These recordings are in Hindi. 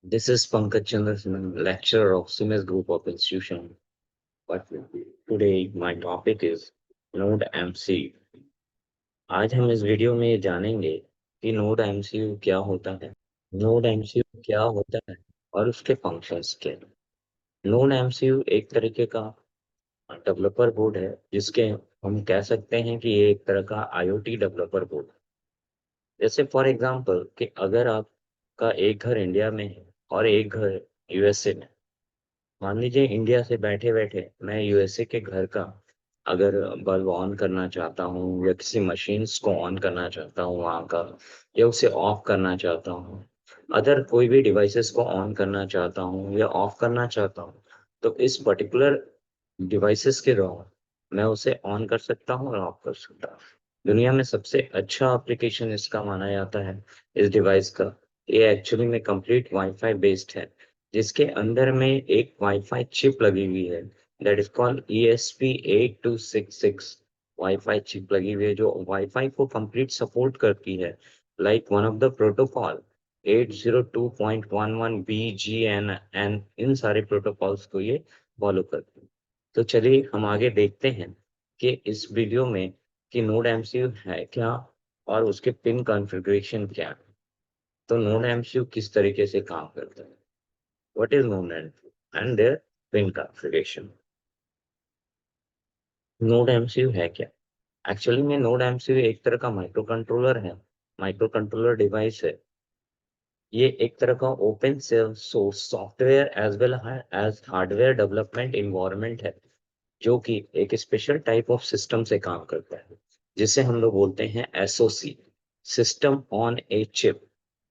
This is Pankaj Chandrasenan, lecturer of Siemens Group of Institution. But today my topic is Node MCU. आज हम इस वीडियो में ये जानेंगे कि नोड एमसीयू क्या होता है, नोड एमसीयू क्या होता है और उसके फंक्शंस क्या हैं। नोड एमसीयू एक तरीके का डेवलपर बोर्ड है जिसके हम कह सकते हैं कि ये एक तरह का आईओटी डेवलपर बोर्ड है। जैसे फॉर एग्जांपल कि अगर आपका एक घर इंडिया में है और एक घर यूएसए में। मान लीजिए इंडिया से बैठे बैठे मैं यूएसए के घर का अगर बल्ब ऑन करना चाहता हूँ या किसी मशीन्स को ऑन करना चाहता हूँ वहाँ का, या उसे ऑफ करना चाहता हूँ, अदर कोई भी डिवाइसेस को ऑन करना चाहता हूँ या ऑफ करना चाहता हूँ, तो इस पर्टिकुलर डिवाइसेस के दौरान मैं उसे ऑन कर सकता हूँ और ऑफ कर सकता हूँ। दुनिया में सबसे अच्छा एप्लीकेशन इसका माना जाता है इस डिवाइस का। ये एक्चुअली में कंप्लीट वाईफाई बेस्ड है, जिसके अंदर में एक वाईफाई चिप लगी हुई है, that is called ESP8266। Wifi chip लगी हुई है जो वाईफाई को कंप्लीट सपोर्ट करती है, like one of the protocol 802.11 BGN and in सारे प्रोटोकॉल्स को ये फॉलो करती है। तो चलिए हम आगे देखते हैं कि इस वीडियो में कि नोड एमसीयू है क्या और उसके पिन कॉन्फ़िगरेशन क्या है। तो नोड एमसीयू किस तरीके से काम करता है, what is node MCU and their pin configuration. Node MCU है क्या? एक्चुअली में नोड एमसीयू एक तरह का माइक्रो कंट्रोलर है, माइक्रो कंट्रोलर डिवाइस है। ये एक तरह का open source software as well as hardware development environment है, जो कि एक स्पेशल टाइप ऑफ सिस्टम से काम करता है, जिसे हम लोग बोलते हैं SOC, system on a chip.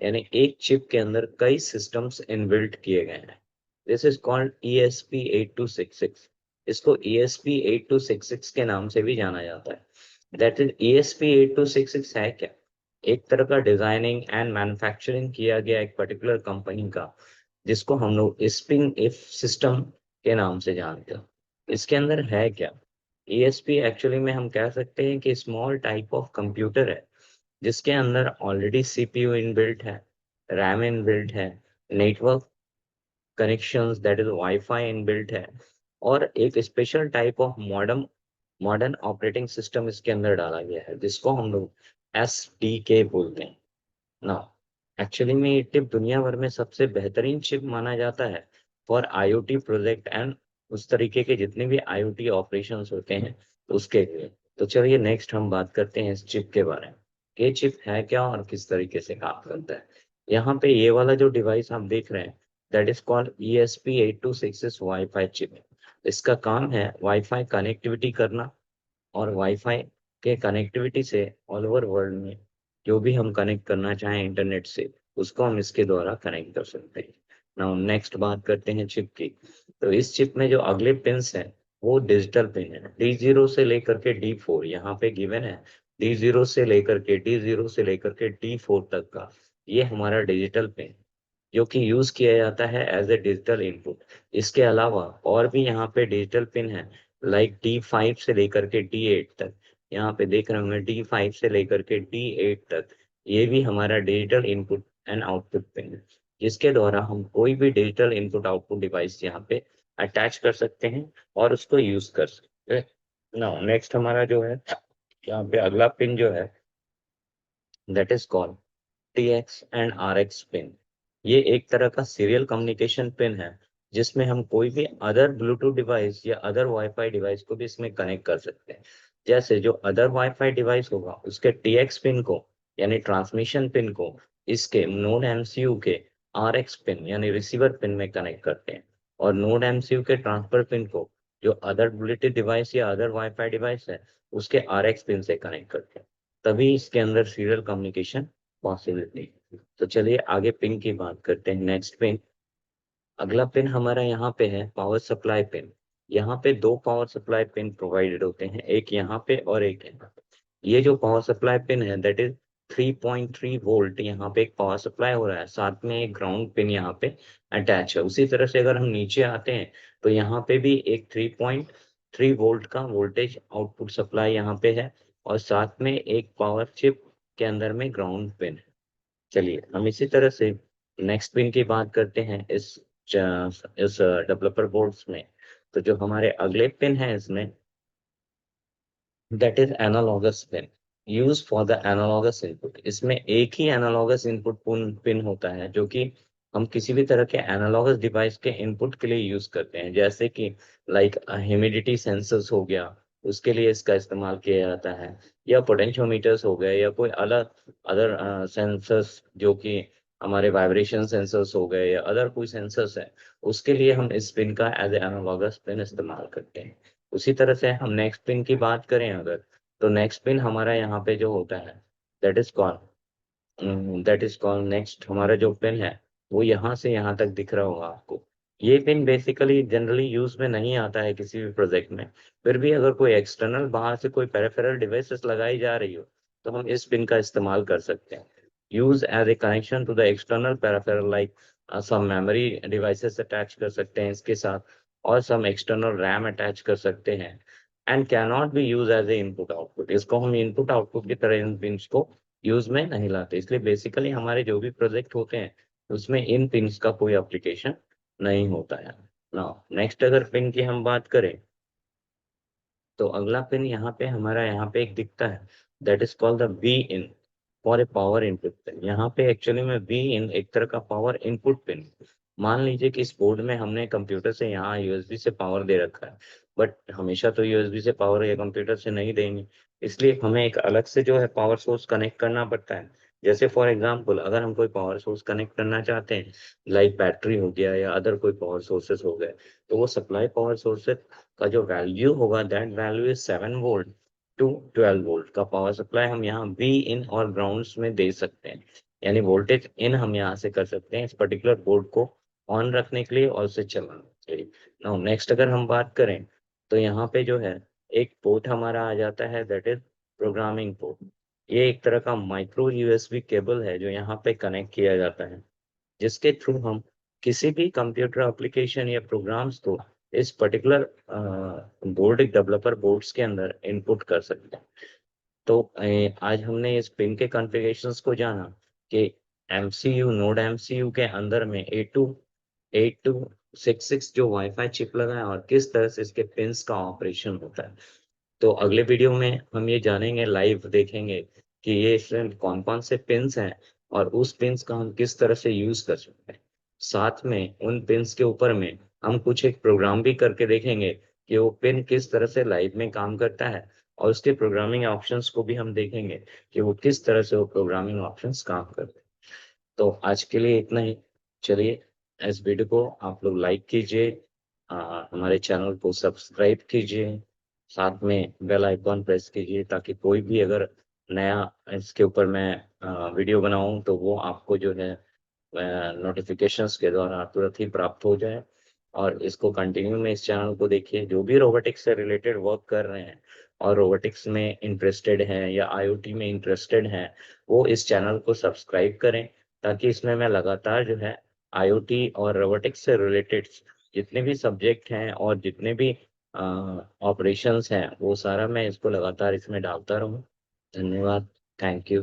यानी एक चिप के अंदर कई सिस्टम्स इनबिल्ट किए गए हैं। This is called ESP8266। इसको ESP8266 के नाम से भी जाना जाता है। दैट इज ESP8266 है क्या? एक तरह का डिजाइनिंग एंड मैन्युफैक्चरिंग किया गया एक पर्टिकुलर कंपनी का, जिसको हम लोग स्पिन इफ सिस्टम के नाम से जानते हैं। इसके अंदर है क्या? ESP एक्चुअली में हम कह सकते हैं कि स्मॉल टाइप ऑफ कंप्यूटर है, जिसके अंदर ऑलरेडी CPU इनबिल्ट है, रैम इनबिल्ट है, network connections that is wifi inbuilt है, और एक special type of modern modern operating system इसके अंदर डाला गया है, जिसको हम लोग SDK बोलते हैं ना। एक्चुअली में ये चिप दुनिया भर में सबसे बेहतरीन चिप माना जाता है फॉर IoT प्रोजेक्ट एंड उस तरीके के जितने भी IoT ऑपरेशंस होते हैं उसके लिए। तो चलिए नेक्स्ट हम बात करते हैं इस चिप के बारे में। ये चिप है क्या और किस तरीके से काम करता है। यहाँ पे ये वाला जो डिवाइस आप देख रहे हैं, that is called ESP8266 wifi chip. इसका काम है वाईफाई कनेक्टिविटी करना, और वाईफाई के कनेक्टिविटी से ऑल ओवर वर्ल्ड में जो भी हम कनेक्ट करना चाहें इंटरनेट से, उसको हम इसके द्वारा कनेक्ट कर सकते हैं। नाउ नेक्स्ट बात करते हैं चिप की। तो इस चिप में जो अगले पिंस हैं वो डिजिटल पिन है, D0 से लेकर के D4 यहाँ पे गिवन है। D0 से लेकर के D4 तक का ये हमारा डिजिटल पिन, जो कि यूज किया जाता है एज ए डिजिटल इनपुट। इसके अलावा और भी यहाँ पे डिजिटल पिन है, लाइक D5 से लेकर के D8 तक। यहाँ पे देख रहे होंगे D5 से लेकर के D8 तक, ये भी हमारा digital input and output pin है, जिसके द्वारा हम कोई भी डिजिटल इनपुट आउटपुट डिवाइस यहाँ पे अटैच कर सकते हैं और उसको यूज कर सकते हैं। नाउ नेक्स्ट हमारा जो है यहाँ पे अगला पिन जो है, that is called TX and RX pin. ये एक तरह का सीरियल कम्युनिकेशन पिन है, जिसमें हम कोई भी अदर ब्लूटूथ डिवाइस या अदर वाईफाई डिवाइस को भी इसमें कनेक्ट कर सकते हैं। जैसे जो अदर वाईफाई डिवाइस होगा उसके TX पिन को, यानी ट्रांसमिशन पिन को, इसके नोड एमसीयू के RX पिन यानी रिसीवर पिन में कनेक्ट करते हैं, और नोड एमसीयू के ट्रांसफर पिन को जो अदर ब्लूटूथ डिवाइस या अदर वाईफाई डिवाइस है उसके RX पिन से कनेक्ट करते हैं। तभी इसके अंदर सीरियल कम्युनिकेशन पॉसिबिलिटी। तो चलिए आगे पिन की बात करते हैं। नेक्स्ट पिन, अगला पिन हमारा यहाँ पे है पावर सप्लाई पिन। यहाँ पे दो पावर सप्लाई पिन प्रोवाइडेड होते हैं, एक यहाँ पे और एक यहाँ पे। ये जो पावर सप्लाई पिन है दैट इज 3.3 वोल्ट, यहाँ पे एक पावर सप्लाई हो रहा है, साथ में एक ग्राउंड पिन यहाँ पे अटैच है। उसी तरह से अगर हम नीचे आते हैं तो यहाँ पे भी एक 3.3 वोल्ट का वोल्टेज आउटपुट सप्लाई यहाँ पे है, और साथ में एक पावर चिप के अंदर में ग्राउंड पिन है। चलिए हम इसी तरह से नेक्स्ट पिन की बात करते हैं इस डेवलपर बोर्ड्स में। तो जो हमारे अगले पिन है इसमें, that is analogous pin, use for the analogous input. इसमें एक ही एनालॉगस इनपुट पिन होता है जो कि हम किसी भी तरह के एनालॉगस डिवाइस के इनपुट के लिए यूज करते हैं, जैसे कि लाइक ह्यूमिडिटी सेंसर्स हो गया, उसके लिए इसका इस्तेमाल किया जाता है, या पोटेंशियोमीटर्स हो गए, या कोई अलग अदर सेंसर्स जो कि हमारे वाइब्रेशन सेंसर्स हो गए, या अदर कोई सेंसर्स है, उसके लिए हम इस पिन का एज एनालॉगस पिन इस्तेमाल करते हैं। उसी तरह से हम नेक्स्ट पिन की बात करें अगर, तो नेक्स्ट पिन हमारा यहाँ पे जो होता है, दैट इज कॉल्ड नेक्स्ट, हमारा जो पिन है वो यहाँ से यहाँ तक दिख रहा होगा आपको। ये पिन बेसिकली जनरली यूज में नहीं आता है किसी भी प्रोजेक्ट में, फिर भी अगर कोई एक्सटर्नल बाहर से कोई पेरिफेरल डिवाइसेस लगाई जा रही हो तो हम इस पिन का इस्तेमाल कर सकते हैं। Use as a connection to the external peripheral, like some memory devices attach कर सकते हैं इसके साथ, और सम एक्सटर्नल रैम अटैच कर सकते हैं, and can not be use as a input output. इसको हम इनपुट आउटपुट की तरह इन पिन्स को यूज में नहीं लाते, इसलिए बेसिकली हमारे जो भी प्रोजेक्ट होते हैं उसमें इन पिन्स का कोई एप्लीकेशन नहीं होता है। नाउ नेक्स्ट अगर पिन की हम बात करें, तो अगला पिन यहाँ पे हमारा यहाँ पे एक दिखता है, that is called the V in for a power input pin. यहाँ पे एक्चुअली में वी इन एक तरह का पावर इनपुट पिन। मान लीजिए कि इस बोर्ड में हमने कंप्यूटर से यहाँ यूएसबी से पावर दे रखा है, बट हमेशा तो यूएसबी से पावर या कंप्यूटर से नहीं देंगे, इसलिए हमें एक अलग से जो है पावर सोर्स कनेक्ट करना पड़ता है। जैसे फॉर एग्जाम्पल अगर हम कोई पावर सोर्स कनेक्ट करना चाहते हैं, लाइक बैटरी हो गया या अदर कोई पावर सोर्सेस हो गए, तो वो सप्लाई पावर सोर्सेस का जो वैल्यू होगा, that value is 7 volt to 12 volt का पावर सप्लाई हम यहाँ वी इन और ग्राउंड्स में दे सकते हैं। यानी वोल्टेज इन हम यहाँ से कर सकते हैं इस पर्टिकुलर बोर्ड को ऑन रखने के लिए और उसे चलाने के लिए। नाउ नेक्स्ट अगर हम बात करें, तो यहाँ पे जो है एक पोर्ट हमारा आ जाता है, दैट इज प्रोग्रामिंग पोर्ट। ये एक तरह का माइक्रो यूएसबी केबल है जो यहाँ पे कनेक्ट किया जाता है, जिसके थ्रू हम किसी भी कंप्यूटर एप्लीकेशन या प्रोग्राम्स को इस पर्टिकुलर बोर्ड डेवलपर बोर्ड्स के अंदर इनपुट कर सकते हैं। तो आज हमने इस पिन के कॉन्फ़िगरेशंस को जाना कि एमसीयू नोड एमसीयू के अंदर में 8266 जो वाईफाई चिप लगा है और किस तरह से इसके पिंस का ऑपरेशन होता है। तो अगले वीडियो में हम ये जानेंगे, लाइव देखेंगे कि ये इसमें कौन कौन से पिंस हैं और उस पिंस का हम किस तरह से यूज कर सकते हैं। साथ में उन पिंस के ऊपर में हम कुछ एक प्रोग्राम भी करके देखेंगे कि वो पिन किस तरह से लाइव में काम करता है, और उसके प्रोग्रामिंग ऑप्शंस को भी हम देखेंगे कि वो किस तरह से वो प्रोग्रामिंग ऑप्शंस काम करते हैं। तो आज के लिए इतना ही। चलिए, इस वीडियो को आप लोग लाइक कीजिए, हमारे चैनल को सब्सक्राइब कीजिए, साथ में बेल आइकॉन प्रेस कीजिए ताकि कोई भी अगर नया इसके ऊपर मैं वीडियो बनाऊं तो वो आपको जो है नोटिफिकेशंस के द्वारा तुरंत ही प्राप्त हो जाए। और इसको कंटिन्यू में इस चैनल को देखिए, जो भी रोबोटिक्स से रिलेटेड वर्क कर रहे हैं और रोबोटिक्स में इंटरेस्टेड हैं या आईओटी में इंटरेस्टेड हैं, वो इस चैनल को सब्सक्राइब करें, ताकि इसमें मैं लगातार जो है आईओटी और रोबोटिक्स से रिलेटेड जितने भी सब्जेक्ट हैं और जितने भी ऑपरेशंस हैं वो सारा मैं इसको लगातार इसमें डालता रहूं। धन्यवाद। Thank you.